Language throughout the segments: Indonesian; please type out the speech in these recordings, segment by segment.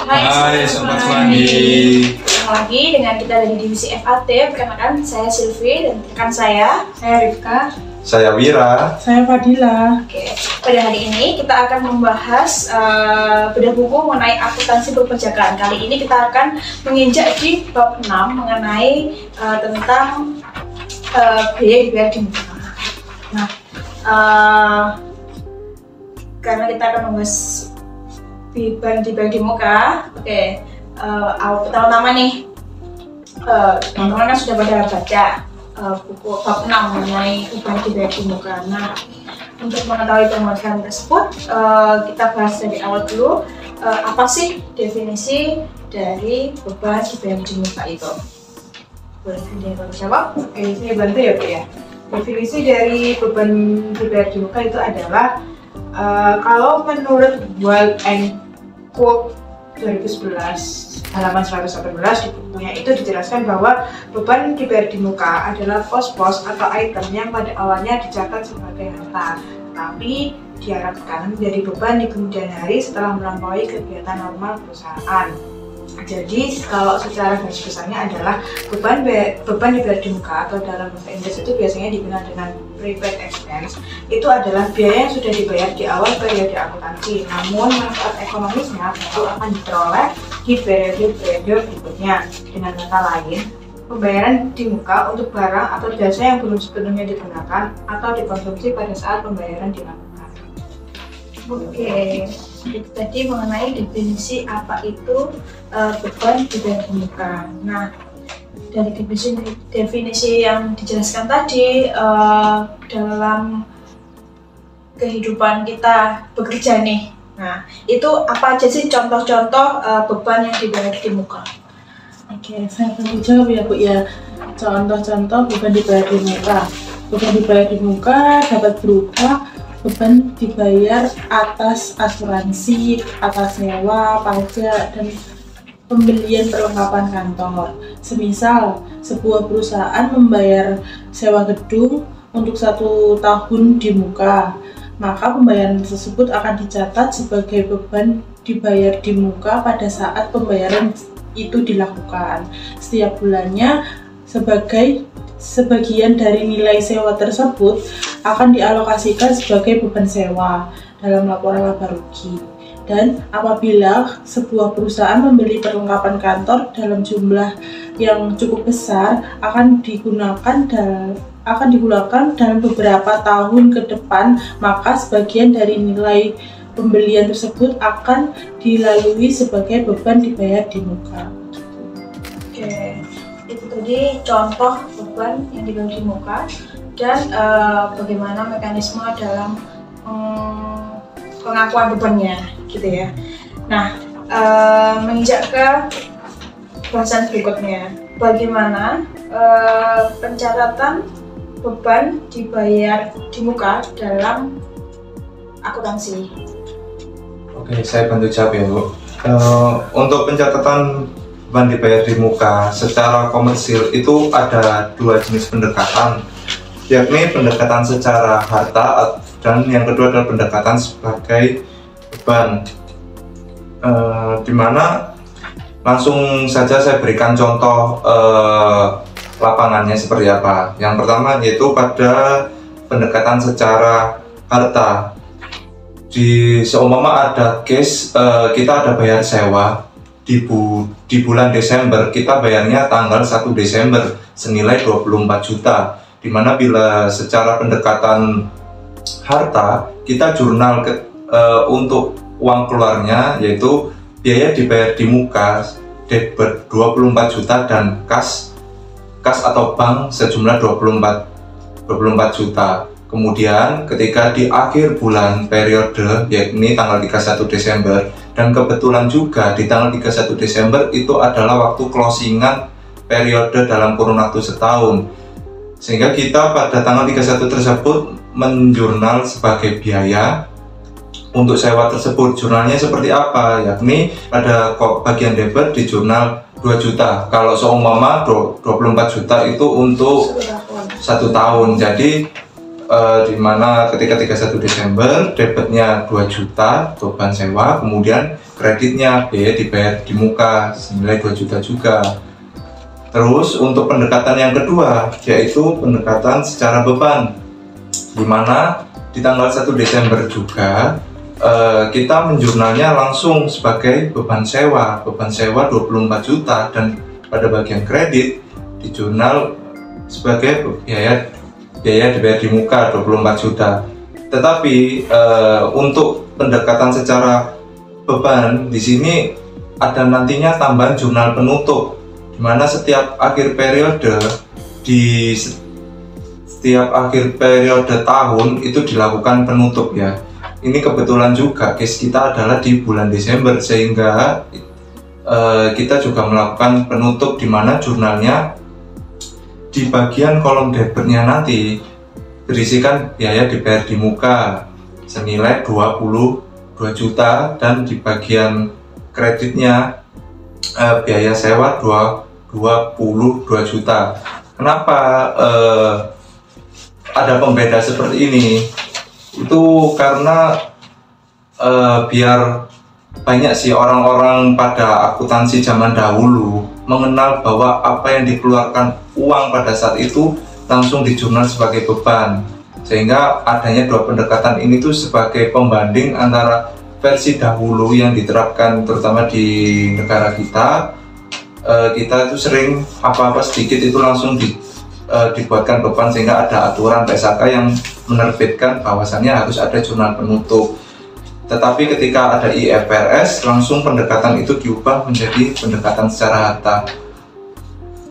Hai Sobat Semanggi. Ketemu lagi dengan kita dari divisi FAT. Perkenalkan, saya Silvi dan rekan saya Rifka. Saya Wira. Saya Fadila. Oke, pada hari ini kita akan membahas bedah buku mengenai akuntansi perpajakan. Kali ini kita akan menginjak di bab 6 mengenai tentang biaya dibayar di muka. Nah, karena kita akan membahas beban dibayar di muka, pertama-tama nih, teman-teman kan sudah pada baca buku bab 6 mengenai beban dibayar di muka. Nah, untuk mengetahui pemahaman tersebut, kita bahas dari awal dulu, apa sih definisi dari beban dibayar di muka itu? Boleh jawab? Oke, saya bantu ya Bu ya. Definisi dari beban dibayar di muka itu adalah kalau menurut World and Quote 2011 halaman 118 di bukunya itu dijelaskan bahwa beban dibayar di muka adalah pos-pos atau item yang pada awalnya dicatat sebagai harta, tapi diharapkan menjadi beban di kemudian hari setelah melampaui kegiatan normal perusahaan. Jadi kalau secara garis besarnya adalah beban dibayar di muka atau dalam bahasa Inggris itu biasanya dikenal dengan prepaid expense. Itu adalah biaya yang sudah dibayar di awal periode akuntansi, namun manfaat ekonomisnya tentu akan diperoleh di periode berikutnya. Dengan kata lain, pembayaran di muka untuk barang atau jasa yang belum sepenuhnya digunakan atau dikonsumsi pada saat pembayaran dilakukan. Oke, itu tadi mengenai definisi apa itu beban dibayar di muka. Nah, dari definisi yang dijelaskan tadi, dalam kehidupan kita bekerja nih, nah itu apa aja sih contoh-contoh beban yang dibayar di muka? Oke, saya akan jawab ya Bu ya. Contoh-contoh beban dibayar di muka. Beban dibayar di muka dapat berupa beban dibayar atas asuransi, atas sewa, pajak, dan pembelian perlengkapan kantor. Semisal, sebuah perusahaan membayar sewa gedung untuk 1 tahun di muka, maka pembayaran tersebut akan dicatat sebagai beban dibayar di muka pada saat pembayaran itu dilakukan. Setiap bulannya, sebagian dari nilai sewa tersebut akan dialokasikan sebagai beban sewa dalam laporan laba rugi. Dan apabila sebuah perusahaan membeli perlengkapan kantor dalam jumlah yang cukup besar, akan digunakan dalam beberapa tahun ke depan, maka sebagian dari nilai pembelian tersebut akan dilalui sebagai beban dibayar di muka. Oke, itu tadi contoh beban yang dibayar di muka dan bagaimana mekanisme dalam pengakuan bebannya, gitu ya. Nah, menginjak ke bahasan berikutnya, bagaimana pencatatan beban dibayar di muka dalam akuntansi. Oke, saya bantu jawab ya Bu. Untuk pencatatan beban dibayar di muka secara komersil itu ada 2 jenis pendekatan, yakni pendekatan secara harta dan yang kedua adalah pendekatan sebagai beban. Dimana langsung saja saya berikan contoh lapangannya seperti apa. Yang pertama yaitu pada pendekatan secara harta. Seumpama ada case kita ada bayar sewa di bulan Desember, kita bayarnya tanggal 1 Desember senilai 24 juta. Dimana bila secara pendekatan harta kita jurnal untuk uang keluarnya yaitu biaya dibayar di muka debit 24 juta dan kas atau bank sejumlah 24 juta. Kemudian ketika di akhir bulan periode yakni tanggal 31 Desember, dan kebetulan juga di tanggal 31 Desember itu adalah waktu closingan periode dalam kurun waktu setahun, sehingga kita pada tanggal 31 tersebut menjurnal sebagai biaya untuk sewa tersebut. Jurnalnya seperti apa? Yakni pada bagian debit di jurnal 2 juta. Kalau seumpama 24 juta itu untuk 1 tahun. Jadi di mana ketika 31 Desember debitnya 2 juta beban sewa, kemudian kreditnya biaya dibayar di muka senilai 2 juta juga. Terus untuk pendekatan yang kedua yaitu pendekatan secara beban, di mana di tanggal 1 Desember juga kita menjurnalnya langsung sebagai beban sewa 24 juta, dan pada bagian kredit di jurnal sebagai biaya dibayar di muka 24 juta. Tetapi untuk pendekatan secara beban di sini ada nantinya tambahan jurnal penutup, di mana setiap akhir periode tahun itu dilakukan penutup ya. Ini kebetulan juga case kita adalah di bulan Desember, sehingga kita juga melakukan penutup, di mana jurnalnya di bagian kolom debitnya nanti berisikan biaya dibayar di muka senilai 22 juta, dan di bagian kreditnya biaya sewa 22 juta. Kenapa ada pembeda seperti ini? Itu karena biar banyak sih orang-orang pada akuntansi zaman dahulu mengenal bahwa apa yang dikeluarkan uang pada saat itu langsung dijurnal sebagai beban, sehingga adanya dua pendekatan ini tuh sebagai pembanding antara versi dahulu yang diterapkan terutama di negara kita. Kita itu sering apa-apa sedikit itu langsung dibuatkan beban, sehingga ada aturan PSAK yang menerbitkan bahwasannya harus ada jurnal penutup. Tetapi ketika ada IFRS, langsung pendekatan itu diubah menjadi pendekatan secara harta.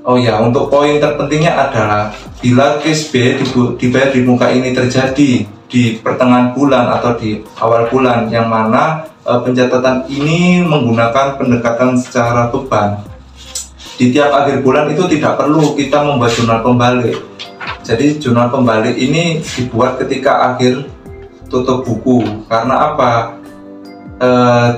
Oh ya, untuk poin terpentingnya adalah bila case B dibayar di muka ini terjadi di pertengahan bulan atau di awal bulan, yang mana pencatatan ini menggunakan pendekatan secara beban, di tiap akhir bulan itu tidak perlu kita membuat jurnal pembalik. Jadi jurnal pembalik ini dibuat ketika akhir tutup buku. Karena apa?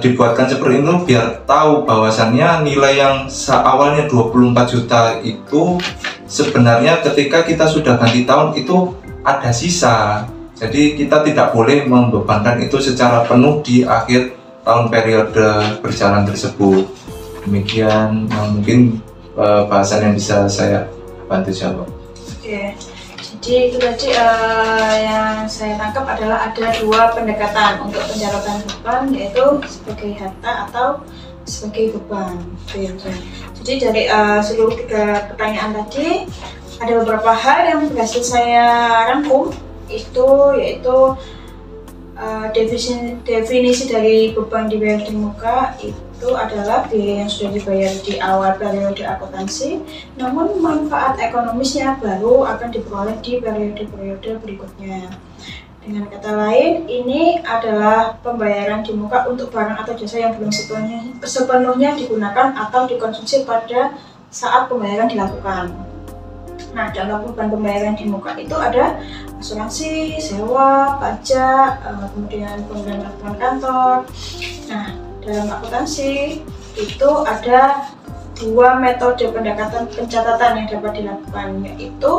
Dibuatkan seperti itu biar tahu bahwasannya nilai yang awalnya 24 juta itu sebenarnya ketika kita sudah ganti tahun itu ada sisa. Jadi kita tidak boleh membebankan itu secara penuh di akhir tahun periode berjalan tersebut. Demikian mungkin bahasan yang bisa saya bantu jawab. Oke. Jadi itu tadi yang saya tangkap adalah ada dua pendekatan untuk pencatatan beban, yaitu sebagai harta atau sebagai beban. Jadi dari seluruh 3 pertanyaan tadi ada beberapa hal yang berhasil saya rangkum, yaitu definisi dari beban dibayar di muka itu adalah biaya yang sudah dibayar di awal periode akuntansi, namun manfaat ekonomisnya baru akan diperoleh di periode-periode berikutnya. Dengan kata lain, ini adalah pembayaran di muka untuk barang atau jasa yang belum sepenuhnya digunakan atau dikonsumsi pada saat pembayaran dilakukan. Nah, dalam beban pembayaran di muka itu ada asuransi, sewa, pajak, kemudian pembelian laporan kantor. Nah, dalam akuntansi itu ada 2 metode pendekatan pencatatan yang dapat dilakukan, yaitu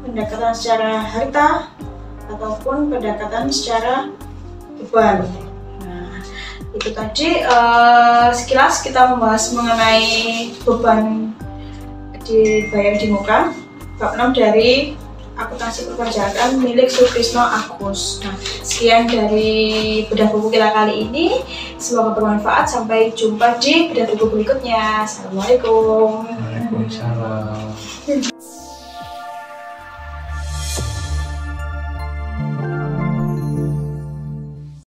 pendekatan secara harta ataupun pendekatan secara beban. Nah, itu tadi sekilas kita membahas mengenai beban dibayar di muka. Bab 6 dari akuntansi perpajakan milik Sutrisno Agus. Nah, sekian dari bedah buku kita kali ini. Semoga bermanfaat. Sampai jumpa di bedah buku berikutnya. Assalamualaikum. Waalaikumsalam.